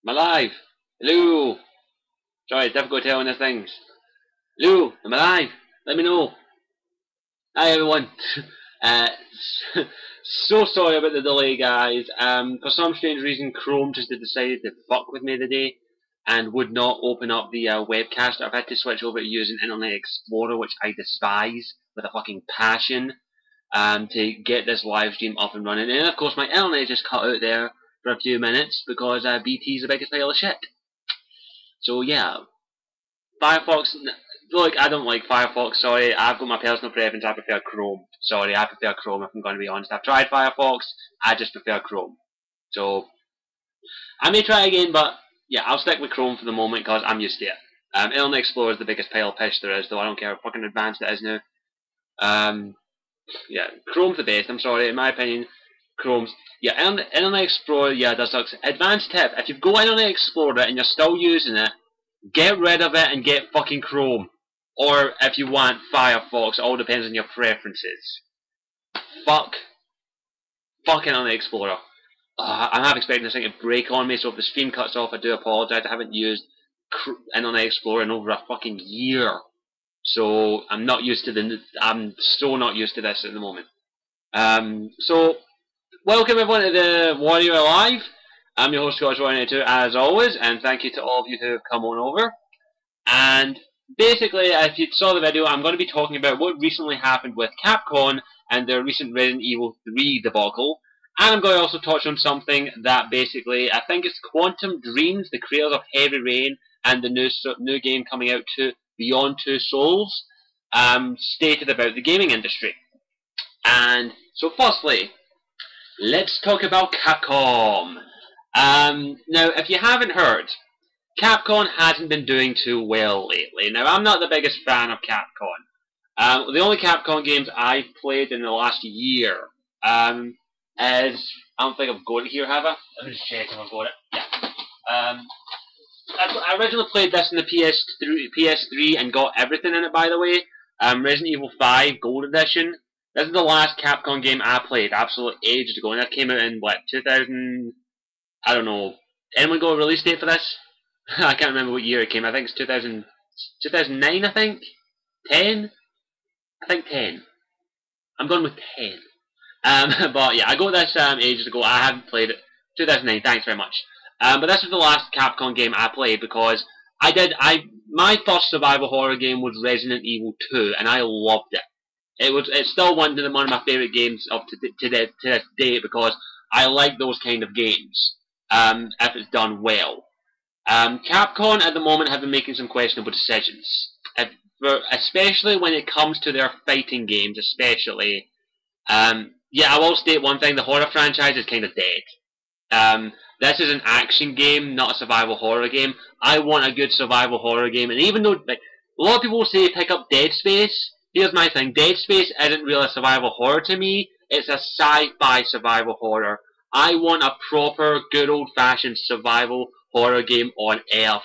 Am I live? Hello? Sorry, it's difficult telling the things. Hello? Am I live? Let me know. Hi everyone. uh, so sorry about the delay, guys. For some strange reason, Chrome just decided to fuck with me today and would not open up the webcast. I've had to switch over to using Internet Explorer, which I despise with a fucking passion, to get this live stream up and running. And of course, my internet just cut out there for a few minutes because BT's the biggest pile of shit. So yeah, Firefox. Look, I don't like Firefox. Sorry, I've got my personal preference. I prefer Chrome. Sorry, I prefer Chrome. If I'm going to be honest, I've tried Firefox. I just prefer Chrome. So I may try again, but yeah, I'll stick with Chrome for the moment because I'm used to it. Internet Explorer is the biggest pile of piss there is, though. I don't care how fucking advanced it is now. Yeah, Chrome's the best. I'm sorry, in my opinion, Chrome's. Yeah, Internet Explorer. Yeah, that sucks. Advanced tip: if you've got Internet Explorer and you're still using it, get rid of it and get fucking Chrome. Or if you want Firefox, all depends on your preferences. Fuck. Fucking on the Explorer. I'm half expecting this thing to break on me, so if the stream cuts off, I do apologise. I haven't used Internet Explorer in over a fucking year. So I'm not used to I'm so not used to this at the moment. So welcome everyone to the Warrior Live. I'm your host Scottish Warrior 2 as always, and thank you to all of you who have come on over. And basically, if you saw the video, I'm going to be talking about what recently happened with Capcom and their recent Resident Evil 3 debacle. And I'm going to also touch on something that basically, I think it's Quantum Dreams, the creators of Heavy Rain, and the new game coming out to Beyond Two Souls, stated about the gaming industry. And so firstly, let's talk about Capcom. Now, if you haven't heard, Capcom hasn't been doing too well lately. Now, I'm not the biggest fan of Capcom. The only Capcom games I've played in the last year is... I don't think I've got it here, have I? Let me just check if I've got it. Yeah. I originally played this in the PS3 and got everything in it, by the way. Resident Evil 5 Gold Edition. This is the last Capcom game I played, absolute ages ago, and that came out in, what, 2000... I don't know. Anyone got a release date for this? I can't remember what year it came. I think it's 2009, I think? 10? I think 10. I'm going with 10. But yeah, I got this ages ago. I haven't played it. 2009, thanks very much. But this was the last Capcom game I played because my first survival horror game was Resident Evil 2, and I loved it. It's still one of my favourite games of to this day because I like those kind of games, if it's done well. Capcom at the moment have been making some questionable decisions, especially when it comes to their fighting games. Especially, yeah, I will state one thing: the horror franchise is kind of dead. This is an action game, not a survival horror game. I want a good survival horror game, and even though like a lot of people say pick up Dead Space, here's my thing: Dead Space isn't really a survival horror to me. It's a sci-fi survival horror. I want a proper, good old-fashioned survival horror game on Earth.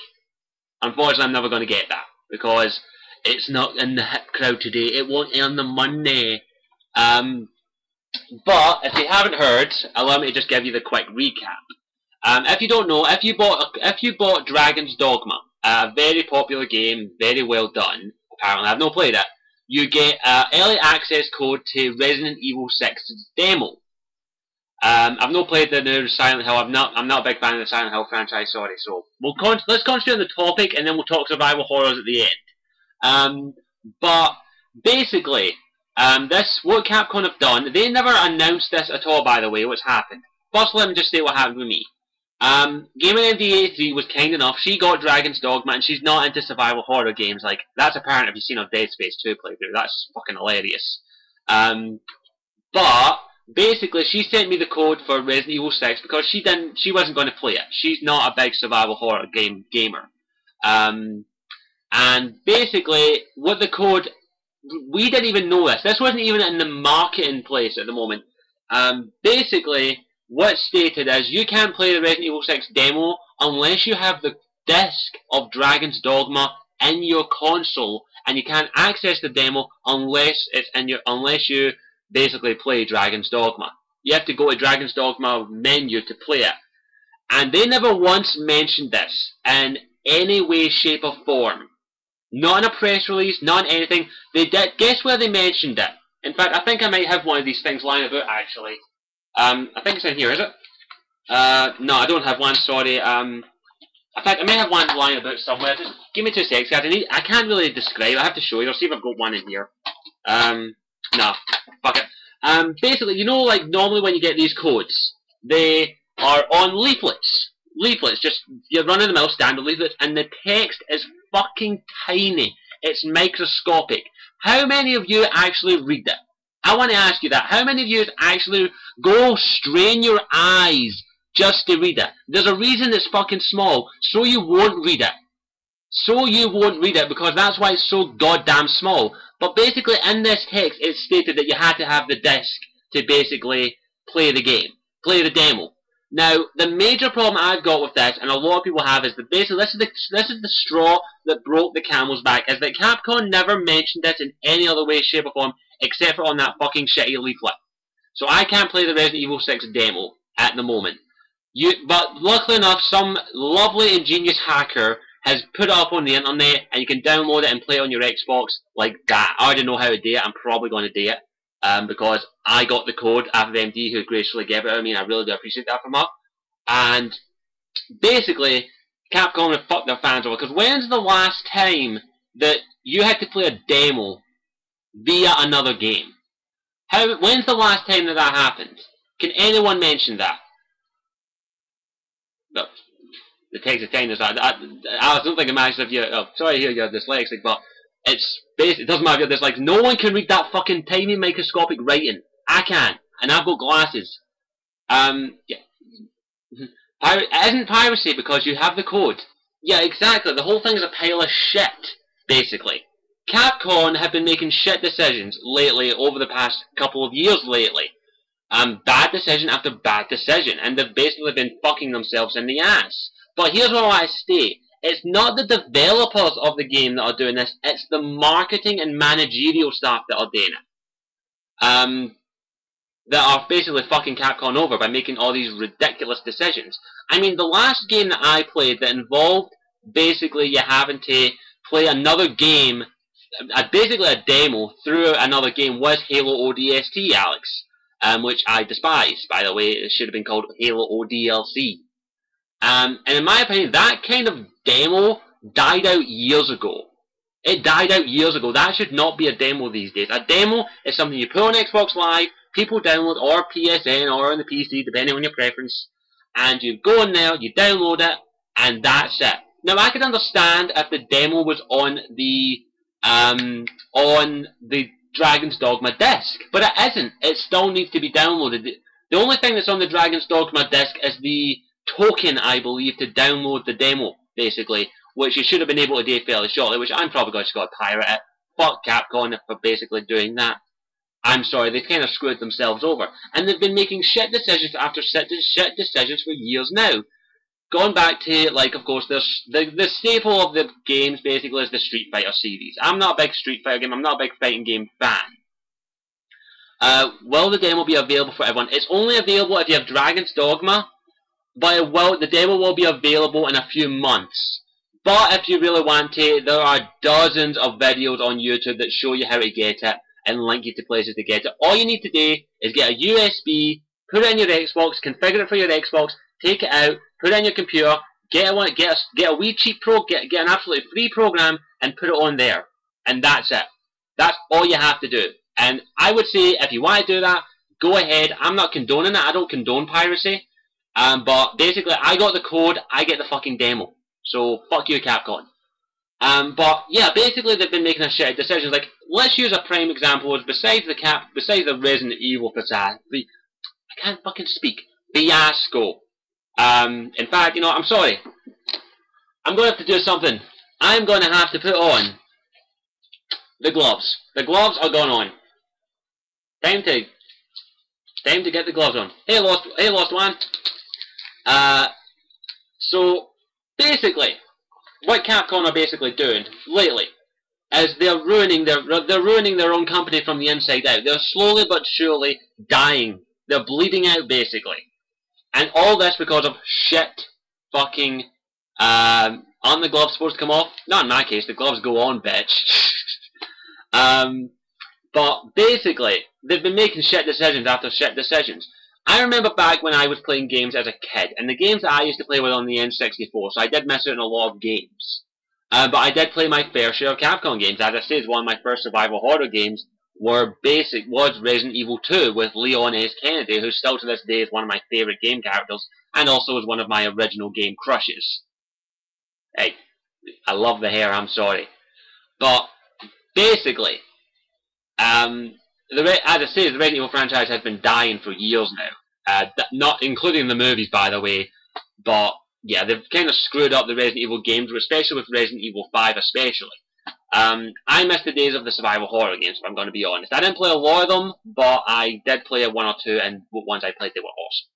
Unfortunately, I'm never going to get that because it's not in the hip crowd today. It won't earn the money. But if you haven't heard, allow me to just give you the quick recap. If you don't know, if you bought Dragon's Dogma, a very popular game, very well done. Apparently, I've not played it. You get early access code to Resident Evil 6's demo. I've not played the new Silent Hill. I'm not a big fan of the Silent Hill franchise. Sorry. So let's concentrate on the topic, and then we'll talk survival horrors at the end. But basically, what Capcom have done. They never announced this at all. By the way, what's happened? First, let me just say what happened with me. Gaming MD83 was kind enough. She got Dragon's Dogma, and she's not into survival horror games. Like that's apparent if you've seen her Dead Space 2 playthrough. That's fucking hilarious. But basically, she sent me the code for Resident Evil 6 because she wasn't going to play it. She's not a big survival horror gamer. And basically, what the code, we didn't even know this. This wasn't even in the marketing place at the moment. Basically, what's stated is you can't play the Resident Evil 6 demo unless you have the disc of Dragon's Dogma in your console, and you can't access the demo unless you basically play Dragon's Dogma. You have to go to Dragon's Dogma menu to play it. And they never once mentioned this in any way, shape, or form. Not in a press release, not in anything. They did. Guess where they mentioned it? In fact, I think I might have one of these things lying about, actually. I think it's in here, is it? No, I don't have one, sorry. In fact, I may have one lying about somewhere. Just give me 2 seconds, guys. I can't really describe. I have to show you. I'll see if I've got one in here. No. Fuck it. Basically, you know, like, normally when you get these codes, they are on leaflets. Leaflets, just your run-of-the-mill standard leaflets, and the text is fucking tiny. It's microscopic. How many of you actually read it? I want to ask you that. How many of you actually go strain your eyes just to read it? There's a reason it's fucking small, so you won't read it. So you won't read it, because that's why it's so goddamn small. But basically, in this text, it stated that you had to have the disc to basically play the game, play the demo. Now, the major problem I've got with this, and a lot of people have, is that basically this is the straw that broke the camel's back, is that Capcom never mentioned it in any other way, shape, or form, except for on that fucking shitty leaflet. So I can't play the Resident Evil 6 demo at the moment. But luckily enough, some lovely, ingenious hacker has put it up on the internet, and you can download it and play it on your Xbox like that. I already know how to do it. I'm probably going to do it. Because I got the code after the MD who graciously gave it to me, and I really do appreciate that from her. And basically, Capcom have fucked their fans over, because when's the last time that you had to play a demo via another game? When's the last time that happened? Can anyone mention that? No. The text of kindness. I don't think it matters if you're... Oh, sorry to hear you're dyslexic, but... It doesn't matter if you're dyslexic. No one can read that fucking tiny microscopic writing. I can. And I've got glasses. Yeah. It isn't piracy because you have the code. Yeah, exactly. The whole thing is a pile of shit, basically. Capcom have been making shit decisions lately, over the past couple of years lately. Bad decision after bad decision. And they've basically been fucking themselves in the ass. But here's what I state. It's not the developers of the game that are doing this, it's the marketing and managerial staff that are doing it. That are basically fucking Capcom over by making all these ridiculous decisions. I mean, the last game that I played that involved basically you having to play another game, basically a demo through another game, was Halo ODST, Alex. Which I despise, by the way. It should have been called Halo ODLC. And in my opinion, that kind of demo died out years ago. It died out years ago. That should not be a demo these days. A demo is something you put on Xbox Live, people download, or PSN, or on the PC, depending on your preference, and you go in there, you download it, and that's it. Now, I could understand if the demo was on the Dragon's Dogma disc, but it isn't. It still needs to be downloaded. The only thing that's on the Dragon's Dogma disc is the token, I believe, to download the demo, basically, which you should have been able to do fairly shortly, which I'm probably going to pirate it. Fuck Capcom for basically doing that. I'm sorry, they've kind of screwed themselves over. And they've been making shit decisions after shit decisions for years now. Going back to, like, of course, the staple of the games, basically, is the Street Fighter series. I'm not a big Street Fighter game, I'm not a big fighting game fan. Will the demo be available for everyone? It's only available if you have Dragon's Dogma, but the demo will be available in a few months. But if you really want to, there are dozens of videos on YouTube that show you how to get it and link you to places to get it. All you need to do is get a USB, put it in your Xbox, configure it for your Xbox, take it out, put it in your computer, get a wee cheap get an absolutely free program and put it on there. And that's it. That's all you have to do. And I would say, if you want to do that, go ahead. I'm not condoning it. I don't condone piracy. But basically, I got the code, I get the fucking demo. So, fuck you, Capcom. But, yeah, basically they've been making a shit of decisions. Like, let's use a prime example, besides the Resident Evil I can't fucking speak. Fiasco. In fact, you know, I'm sorry. I'm going to have to do something. I'm going to have to put on the gloves. The gloves are going on. Time to get the gloves on. Hey, lost one. So, basically, what Capcom are basically doing lately is they're ruining their own company from the inside out. They're slowly but surely dying. They're bleeding out, basically. And all this because of shit fucking, aren't the gloves supposed to come off? Not in my case, the gloves go on, bitch. But basically, they've been making shit decisions after shit decisions. I remember back when I was playing games as a kid, and the games that I used to play were on the N64, so I did miss out on a lot of games. But I did play my fair share of Capcom games. As I said, one of my first survival horror games was Resident Evil 2 with Leon S. Kennedy, who still to this day is one of my favourite game characters, and also is one of my original game crushes. Hey, I love the hair, I'm sorry. But basically, as I say, the Resident Evil franchise has been dying for years now. Not including the movies, by the way. But yeah, they've kind of screwed up the Resident Evil games, especially with Resident Evil 5 especially. I miss the days of the survival horror games, if I'm going to be honest. I didn't play a lot of them, but I did play one or two, and ones I played, they were awesome.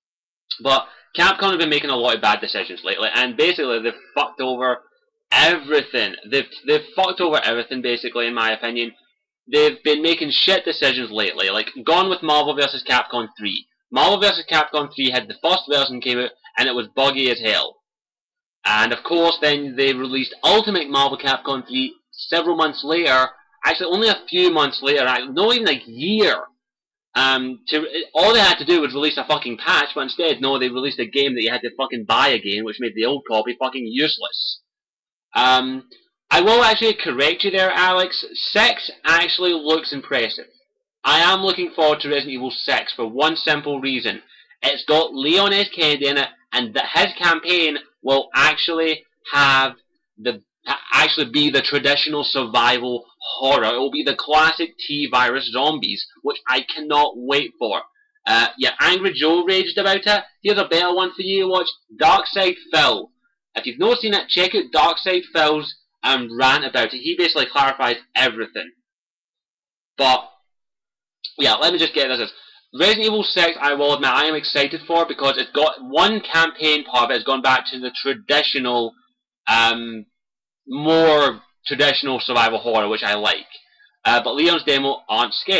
But Capcom have been making a lot of bad decisions lately, and basically they've fucked over everything. They've fucked over everything, basically, in my opinion. They've been making shit decisions lately, like gone with Marvel vs. Capcom 3. Marvel vs. Capcom 3 had the first version came out, and it was buggy as hell. And of course, then they released Ultimate Marvel Capcom 3 several months later, actually only a few months later, not even a year. All they had to do was release a fucking patch, but instead, no, they released a game that you had to fucking buy again, which made the old copy fucking useless. I will actually correct you there, Alex. 6 actually looks impressive. I am looking forward to Resident Evil 6 for one simple reason. It's got Leon S. Kennedy in it, and that his campaign will actually be the traditional survival horror. It will be the classic T-virus zombies, which I cannot wait for. Yeah, Angry Joe raged about it. Here's a better one for you to watch. Darkside Phil. If you've not seen it, check out Darkside Phil's rant about it. He basically clarifies everything. But yeah, let me just get this. Resident Evil 6, I will admit, I am excited for because it's got one campaign part of it has gone back to the traditional, more traditional survival horror, which I like. But Leon's demo aren't scary.